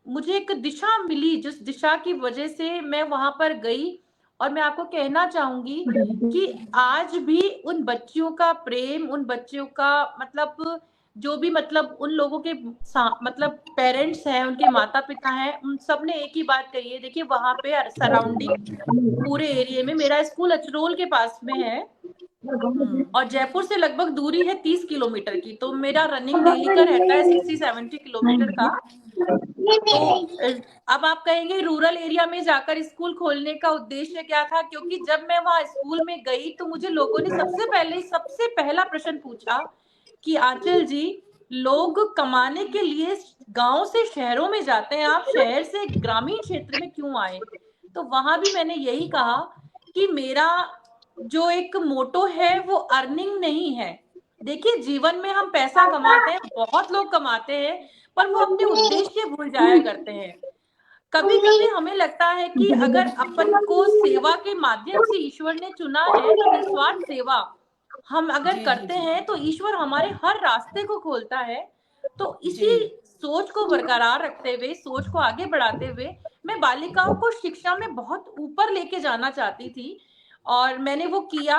मुझे एक दिशा मिली, जिस दिशा की वजह से मैं वहां पर गई। और मैं आपको कहना चाहूंगी कि आज भी उन बच्चियों का प्रेम, उन बच्चियों का मतलब जो भी मतलब उन लोगों के मतलब पेरेंट्स हैं, उनके माता पिता हैं, उन सब ने एक ही बात कही है। देखिए, वहां पे सराउंडिंग पूरे एरिया में, मेरा स्कूल अचरोल के पास में है और जयपुर से लगभग दूरी है 30 किलोमीटर की, तो मेरा रनिंग डेली का रहता है 60-70 किलोमीटर का। तो अब आप कहेंगे रूरल एरिया में जाकर स्कूल खोलने का उद्देश्य क्या था, क्योंकि जब मैं वहां स्कूल में गई तो मुझे लोगों ने सबसे पहला प्रश्न पूछा कि आंचल जी, लोग कमाने के लिए गांव से शहरों में जाते हैं, आप शहर से ग्रामीण क्षेत्र में क्यों आए? तो वहां भी मैंने यही कहा कि मेरा जो एक मोटो है वो अर्निंग नहीं है। देखिए, जीवन में हम पैसा कमाते हैं, बहुत लोग कमाते हैं, पर वो अपने उद्देश्य भूल जाया करते हैं। कभी कभी हमें लगता है कि अगर अपन को सेवा के माध्यम से ईश्वर ने चुना है, तो निस्वार्थ सेवा हम अगर जी जी करते जी हैं तो ईश्वर हमारे हर रास्ते को खोलता है। तो जी इसी सोच को बरकरार रखते हुए, सोच को आगे बढ़ाते हुए, मैं बालिकाओं को शिक्षा में बहुत ऊपर लेके जाना चाहती थी, और मैंने वो किया।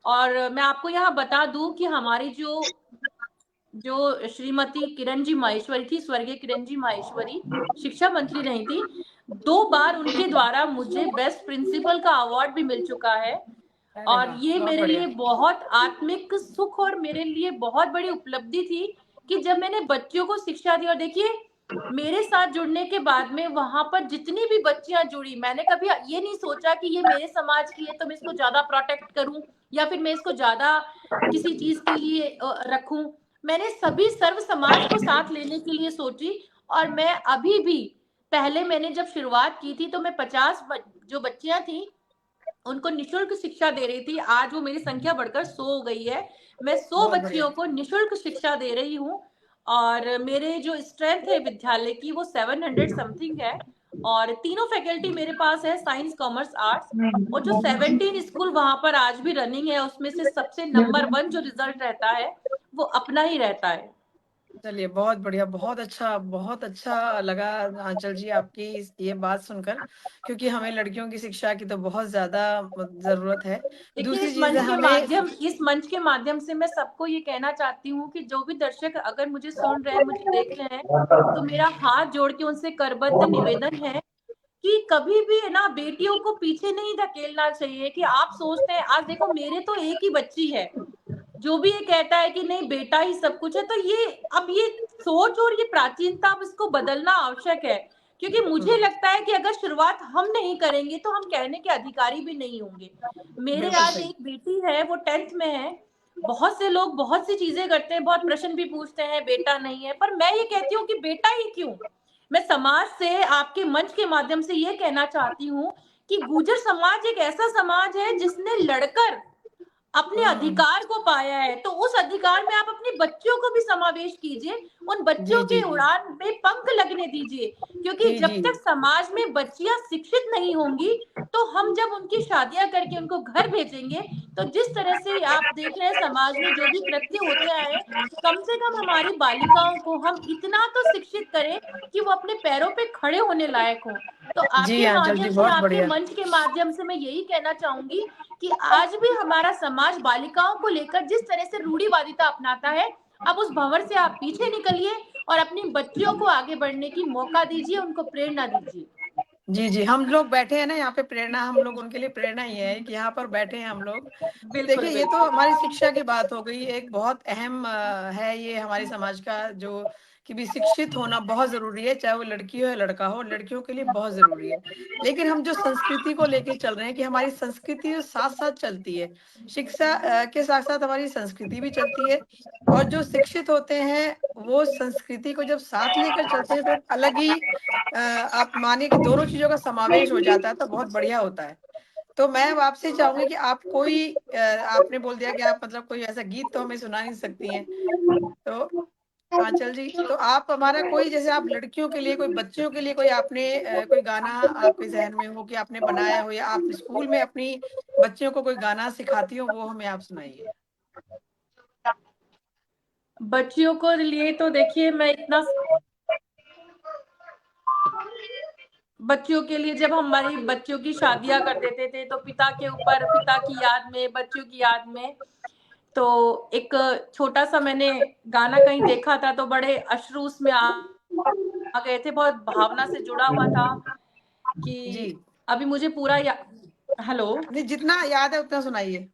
और मैं आपको यहाँ बता दूं कि हमारी जो जो श्रीमती किरण जी माहेश्वरी थी, स्वर्गीय किरण जी माहेश्वरी शिक्षा मंत्री रही थी, 2 बार उनके द्वारा मुझे बेस्ट प्रिंसिपल का अवार्ड भी मिल चुका है। अरे और वाह, ये बहुत मेरे बढ़िया। लिए बहुत आत्मिक सुख और मेरे लिए बहुत बड़ी उपलब्धि थी कि जब मैंने बच्चियों को शिक्षा दी। और देखिए, मेरे साथ जुड़ने के बाद में वहां पर जितनी भी बच्चियां जुड़ी, मैंने कभी ये नहीं सोचा कि ये मेरे समाज की है तो मैं इसको ज्यादा प्रोटेक्ट करूं, या फिर मैं इसको ज्यादा किसी चीज के लिए रखूं। मैंने सभी सर्व समाज को साथ लेने के लिए सोची। और मैं अभी भी, पहले मैंने जब शुरुआत की थी तो मैं 50 जो बच्चियां थी उनको निशुल्क शिक्षा दे रही थी। आज वो मेरी संख्या बढ़कर 100 हो गई है। मैं 100 बहुत बढ़िया। बच्चियों को निशुल्क शिक्षा दे रही हूँ। और मेरे जो स्ट्रेंथ है विद्यालय की वो 700 समथिंग है। और तीनों फैकल्टी मेरे पास है, साइंस कॉमर्स आर्ट्स। और जो 17 स्कूल वहां पर आज भी रनिंग है, उसमें से सबसे नंबर 1 जो रिजल्ट रहता है वो अपना ही रहता है। चलिए बहुत बढ़िया, बहुत अच्छा लगा आंचल जी आपकी ये बात सुनकर, क्योंकि हमें लड़कियों की शिक्षा की तो बहुत ज्यादा जरूरत है। देखिए, दूसरी चीज है हमें इस मंच के माध्यम से मैं सबको ये कहना चाहती हूँ कि जो भी दर्शक अगर मुझे सुन रहे हैं, मुझे देख रहे हैं, तो मेरा हाथ जोड़ के उनसे करबद्ध निवेदन है कि कभी भी है ना, बेटियों को पीछे नहीं धकेलना चाहिए। कि आप सोचते हैं, आज देखो मेरे तो एक ही बच्ची है, जो भी ये कहता है कि नहीं बेटा ही सब कुछ है, तो ये सोच और ये प्राचीनता, अब इसको बदलना आवश्यक है। क्योंकि मुझे लगता है कि अगर शुरुआत हम नहीं करेंगे तो हम कहने के अधिकारी भी नहीं होंगे। मेरे बिल्कुल आज सही। एक बेटी है, वो 10th में है। बहुत से लोग बहुत सी चीजें करते हैं, बहुत प्रश्न भी पूछते हैं, बेटा नहीं है, पर मैं ये कहती हूँ कि बेटा ही क्यों। मैं समाज से, आपके मंच के माध्यम से ये कहना चाहती हूँ कि गुर्जर समाज एक ऐसा समाज है जिसने लड़कर अपने अधिकार को पाया है, तो उस अधिकार में आप अपने बच्चों को भी समावेश कीजिए, उन बच्चों जी, के जी, जी। उड़ान पे पंख लगने दीजिए, क्योंकि जी, जब जी। तक समाज में बच्चियां शिक्षित नहीं होंगी, तो हम जब उनकी शादियां करके उनको घर भेजेंगे, तो जिस तरह से आप देख रहे हैं समाज में जो भी कृत्य होते आए हैं, कम से कम हमारी बालिकाओं को हम इतना तो शिक्षित करें कि वो अपने पैरों पे खड़े होने लायक हो। तो जी, आपके आंचल जी, माध्यम से, बहुत आपके बढ़िया। मंच के माध्यम से मैं यही कहना चाहूंगी कि आज भी हमारा समाज बालिकाओं को लेकर जिस तरह से रूढ़िवादिता अपनाता है, अब उस भंवर से आप पीछे निकलिए और अपनी बच्चियों को आगे बढ़ने की मौका दीजिए, उनको प्रेरणा दीजिए। जी, जी, हम लोग बैठे हैं ना यहाँ पे, प्रेरणा हम लोग उनके लिए प्रेरणा ही है कि यहाँ पर बैठे हैं हम लोग। देखिए, बिल्कुल ये तो बिल्कुल। हमारी शिक्षा की बात हो गई, एक बहुत अहम है ये हमारे समाज का, जो कि भी शिक्षित होना बहुत ज़रूरी है, चाहे वो लड़की हो या लड़का हो, लड़कियों के लिए बहुत ज़रूरी है। लेकिन हम जो संस्कृति को लेके चल रहे हैं कि हमारी संस्कृति साथ-साथ चलती है। शिक्षा के साथ-साथ हमारी संस्कृति भी चलती है, और जो शिक्षित होते हैं, वो संस्कृति को जब साथ लेकर चलते हैं, तो एक अलग ही आप मानिए कि दोनों चीज़ों का समावेश हो जाता है, तो बहुत बढ़िया होता है। तो मैं अब आपसे चाहूँगी कि आप कोई आपने बोल दिया कि आप मतलब कोई ऐसा गीत तो हमें सुना नहीं सकती हैं। तो आंचल जी, तो आप हमारा कोई, जैसे आप लड़कियों के लिए, कोई बच्चियों के लिए कोई आपने कोई गाना आपके ज़हन में हो कि आपने बनाया हो, या आप स्कूल में अपनी बच्चियों को कोई गाना सिखाती हो, वो हमें आप सुनाइए। बच्चियों को लिए तो देखिए मैं इतना, बच्चियों के लिए जब हमारी बच्चियों की शादियां कर देते थे, तो पिता के ऊपर, पिता की याद में, बच्चियों की याद में, तो एक छोटा सा मैंने गाना कहीं देखा था, तो बड़े अश्रु उसमें आ गए थे, बहुत भावना से जुड़ा हुआ था जी। कि अभी मुझे पूरा हेलो। नहीं, जितना याद है उतना सुनाइए।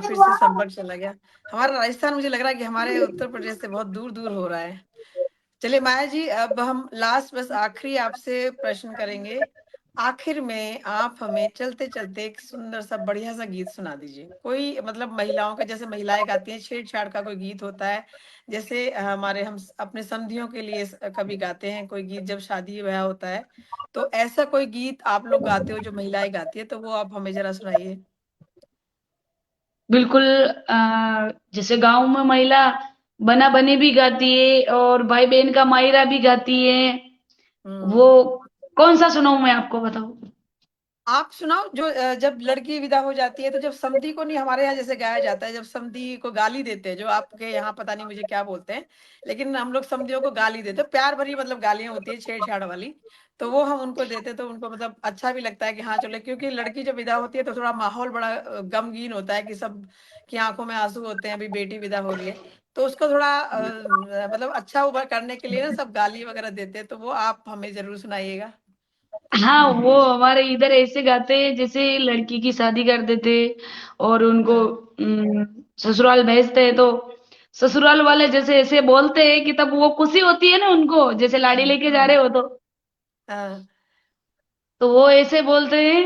फिर से संपर्क चला गया। हमारा राजस्थान, मुझे लग रहा है कि हमारे उत्तर प्रदेश से बहुत दूर-दूर हो रहा है। चलिए माया जी, अब हम लास्ट, बस आखिरी आपसे प्रश्न करेंगे। आखिर में आप हमें चलते-चलते एक सुंदर-सा बढ़िया-सा गीत सुना दीजिए। कोई मतलब महिलाओं का, जैसे महिलाएँ गाती हैं, छेड़-छाड़ का कोई गीत होता है। जैसे हमारे हम अपने समधियों के लिए कभी गाते हैं कोई गीत जब शादी-ब्याह होता है। तो ऐसा कोई गीत आप लोग गाते हो जो महिलाएँ गाती हैं, तो वो आप हमें ज़रा सुनाइए। बिल्कुल। जैसे गाँव में महिला बना-बनी भी गाती है और भाई-बहन का मायरा भी गाती है। वो हुँ। कौन-सा सुनाऊँ मैं आपको बताओ? आप सुनाओ जो जब लड़की विदा हो जाती है, तो जब समधी को, नहीं हमारे यहाँ जैसे गाया जाता है, जब समधी को गाली देते हैं, जो आपके यहाँ पता नहीं मुझे क्या बोलते हैं, लेकिन हम लोग समधियों को गाली देते हैं, प्यार भरी मतलब गालियाँ होती है, छेड़-छाड़ वाली। तो वो हम उनको देते हैं, तो उनको मतलब अच्छा भी लगता है कि हाँ, चलो, क्योंकि लड़की जब विदा होती है तो थोड़ा माहौल बड़ा गमगीन होता है कि सब की आँखों में आँसू होते हैं, अभी बेटी विदा हो रही है। तो उसको थोड़ा मतलब अच्छा करने के लिए ना सब गाली वगैरह देते हैं, तो वो आप हमें ज़रूर सुनाइएगा। हाँ, वो हमारे इधर ऐसे गाते हैं जैसे लड़की की शादी कर देते और उनको हाँ। ससुराल भेजते हैं, तो ससुराल वाले जैसे ऐसे बोलते हैं कि तब वो खुशी होती है ना उनको, जैसे लाड़ी हुँ, लेके जा हुँ। रहे हो हाँ। तो वो ऐसे बोलते हैं,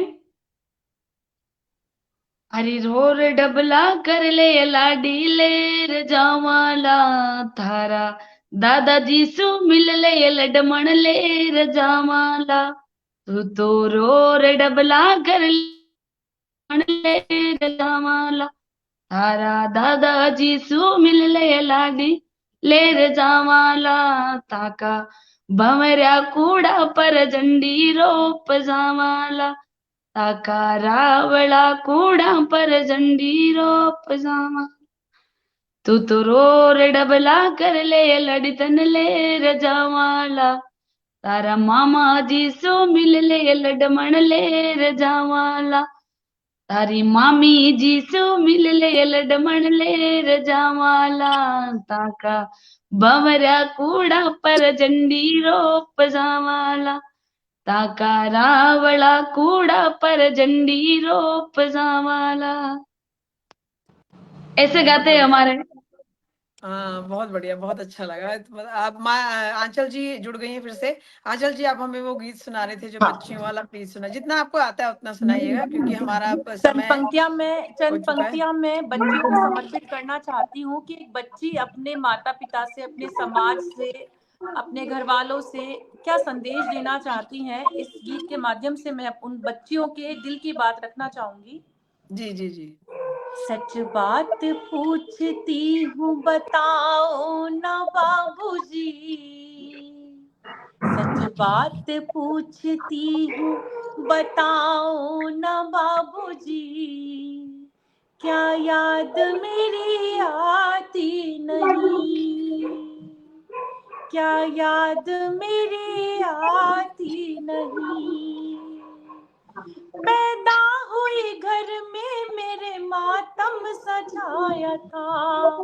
हरी रोर डबला कर ले लाडी ले रे जावाला थारा दादाजी सु मिल ले लडमण ले रे जावाला तू तो रोर डबला कर ले रे जावाला थारा दादाजी सु मिल ले लाडी ले रे जावाला ताका भंवऱ्या कूड़ा पर झंडी रोप जावाला ताका रावळा कूड़ा पर झंडी रोप जावा तू तो रोर डबला कर ले लड़तन ले रजावाला तारा मामा जी सो मिल ले लडमण ले रजावाला तारी मामी जी सो मिल ले लडमण ले रजावाला ताका भंवऱ्या कूड़ा पर झंडी रोप जावाला ताका रावळा कूड़ा पर झंडी रोप जावाला। ऐसे बहुत गाते हैं बढ़िया। हमारे। हाँ, बहुत बढ़िया, बहुत अच्छा लगा। तो मतलब आप आंचल जी जुड़ गई हैं फिर से। आंचल जी, आप हमें वो गीत सुना रहे थे जो बच्चियों वाला, प्लीज़ सुनाइए। जितना आपको आता है उतना सुनाइएगा, क्योंकि हमारा अब समय हो चंद चुका है। पंक्तियां मैं बच्चियों को समर्पित करना चाहती हूँ कि एक बच्ची अपने माता पिता से, अपने समाज से अपने घर वालों से क्या संदेश देना चाहती हैं, इस गीत के माध्यम से मैं उन बच्चियों के दिल की बात रखना चाहूंगी। जी, जी, जी। सच बात पूछती हूँ बताओ ना बाबूजी, सच बात पूछती हूँ बताओ ना बाबूजी, क्या याद मेरी आती नहीं, क्या याद मेरी आती नहीं। पैदा हुई घर में मेरे मातम सजाया था,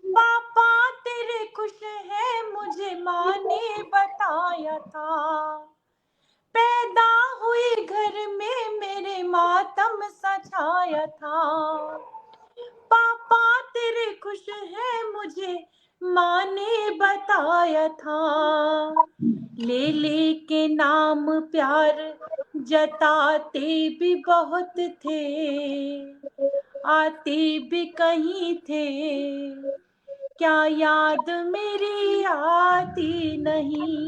पापा तेरे खुश है मुझे माँ ने बताया था। पैदा हुई घर में मेरे मातम सजाया था, पापा तेरे खुश है मुझे माँ ने बताया था। ले के नाम प्यार जताते भी बहुत थे, आते भी कहीं थे, क्या याद मेरी आती नहीं,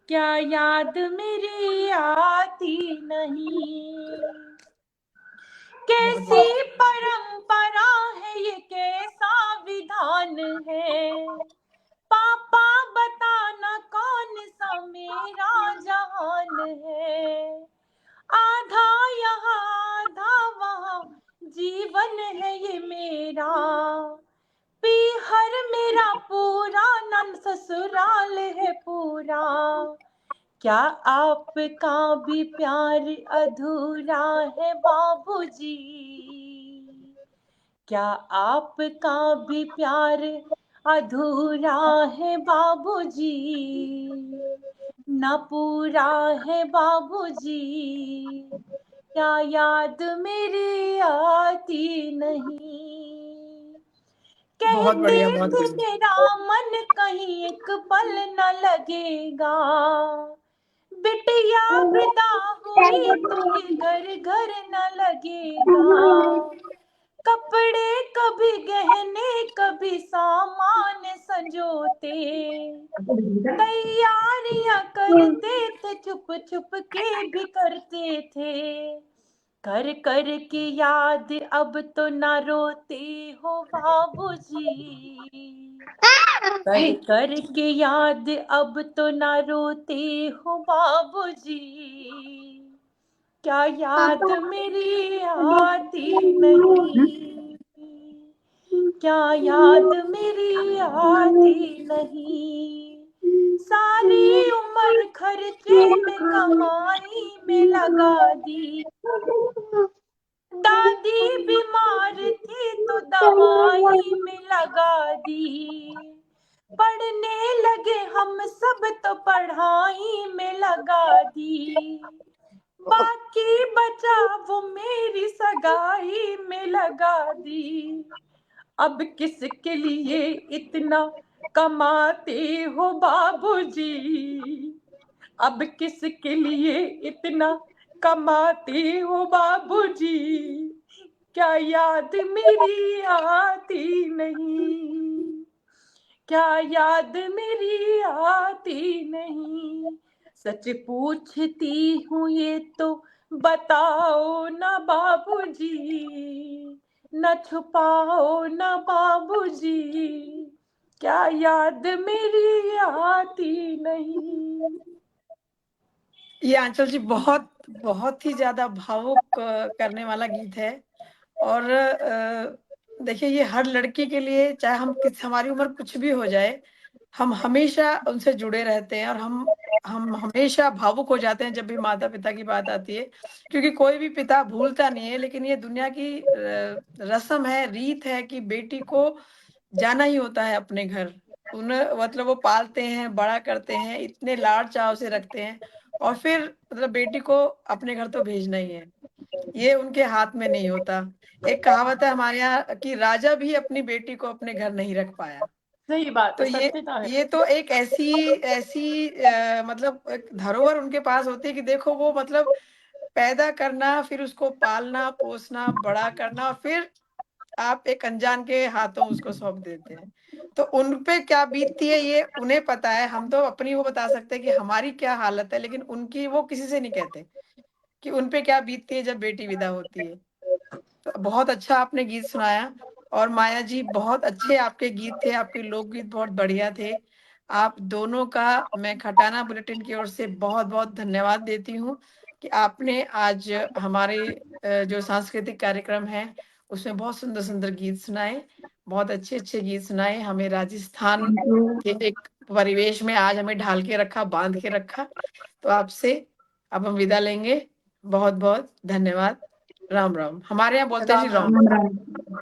क्या याद मेरी आती नहीं। बहुत कैसी परंपरा है ये, कैसा विधान है, पापा बताना कौन सा मेरा जहान है। आधा यहाँ आधा वहाँ जीवन है ये मेरा, पीहर मेरा पूरा नन ससुराल है पूरा, क्या आपका भी प्यार अधूरा है बाबूजी, क्या आपका भी प्यार अधूरा है बाबूजी, न पूरा है बाबूजी, क्या याद मेरी आती नहीं। बहुत कहते बढ़िया, बहुत थे बढ़िया। मेरा मन कहीं एक पल न लगेगा, बिटिया विदा हुई तो ये घर घर न लगेगा, कपड़े कभी गहने कभी सामान संजोते, तैयारियां करते थे चुप चुप के भी करते थे, कर कर के याद अब तो ना रोते हो बाबूजी, कर कर के याद अब तो ना रोते हो बाबूजी, क्या याद मेरी आती नहीं, क्या याद मेरी आती नहीं। सारी उम्र खर्चे में कमाई में लगा दी, दादी बीमार थी तो दवाई में लगा दी, पढ़ने लगे हम सब तो पढ़ाई में लगा दी, बाकी बचा वो मेरी सगाई में लगा दी। अब किसके लिए इतना कमाते हो बाबूजी, अब किसके लिए इतना कमाते हो बाबूजी, क्या याद मेरी आती नहीं, क्या याद मेरी आती नहीं। सच पूछती हूँ ये तो बताओ ना बाबूजी, न छुपाओ ना बाबूजी, क्या याद मेरी आती नहीं। ये आंचल जी बहुत बहुत ही ज़्यादा भावुक करने वाला गीत है। और देखिए, ये हर लड़की के लिए, चाहे हमारी उम्र कुछ भी हो जाए, हम हमेशा उनसे जुड़े रहते हैं और हम हमेशा भावुक हो जाते हैं जब भी माता-पिता की बात आती है। क्योंकि कोई भी पिता भूलता नहीं है, लेकिन ये दुनिया की रस्म है, रीत है कि बेटी को जाना ही होता है अपने घर। उन्हें मतलब वो पालते हैं, बड़ा करते हैं, इतने लाड-चाव से रखते हैं और फिर मतलब बेटी को अपने घर तो भेजना ही है। ये उनके हाथ में नहीं होता। एक कहावत है हमारे यहाँ कि राजा भी अपनी बेटी को अपने घर नहीं रख पाया। सही बात तो है, सत्यता है। ये तो एक ऐसी ऐसी मतलब एक धरोहर उनके पास होती है कि देखो, वो मतलब पैदा करना, फिर उसको पालना, पोसना, बड़ा करना और फिर आप एक अनजान के हाथों उसको सौंप देते हैं। तो उन पे क्या बीतती है ये उन्हें पता है, हम तो अपनी वो बता सकते हैं कि हमारी क्या हालत है, लेकिन उनकी वो किसी से नहीं कहते कि उन पे क्या बीतती है जब बेटी विदा होती है। तो बहुत अच्छा आपने गीत सुनाया और माया जी बहुत अच्छे आपके गीत थे, आपके लोकगीत बहुत बढ़िया थे। आप दोनों का मैं खटाना बुलेटिन की ओर से बहुत-बहुत धन्यवाद देती हूँ कि आपने आज हमारे जो सांस्कृतिक कार्यक्रम है, उसमें बहुत सुंदर-सुंदर गीत सुनाए, बहुत अच्छे-अच्छे गीत सुनाए। हमें राजस्थान थैंक यू। के एक परिवेश में आज हमें ढाल के रखा, बाँध के रखा। तो आपसे अब हम विदा लेंगे। बहुत-बहुत धन्यवाद। राम, राम। हमारे यहाँ बोलते हैं जी राम राम। राम। राम राम।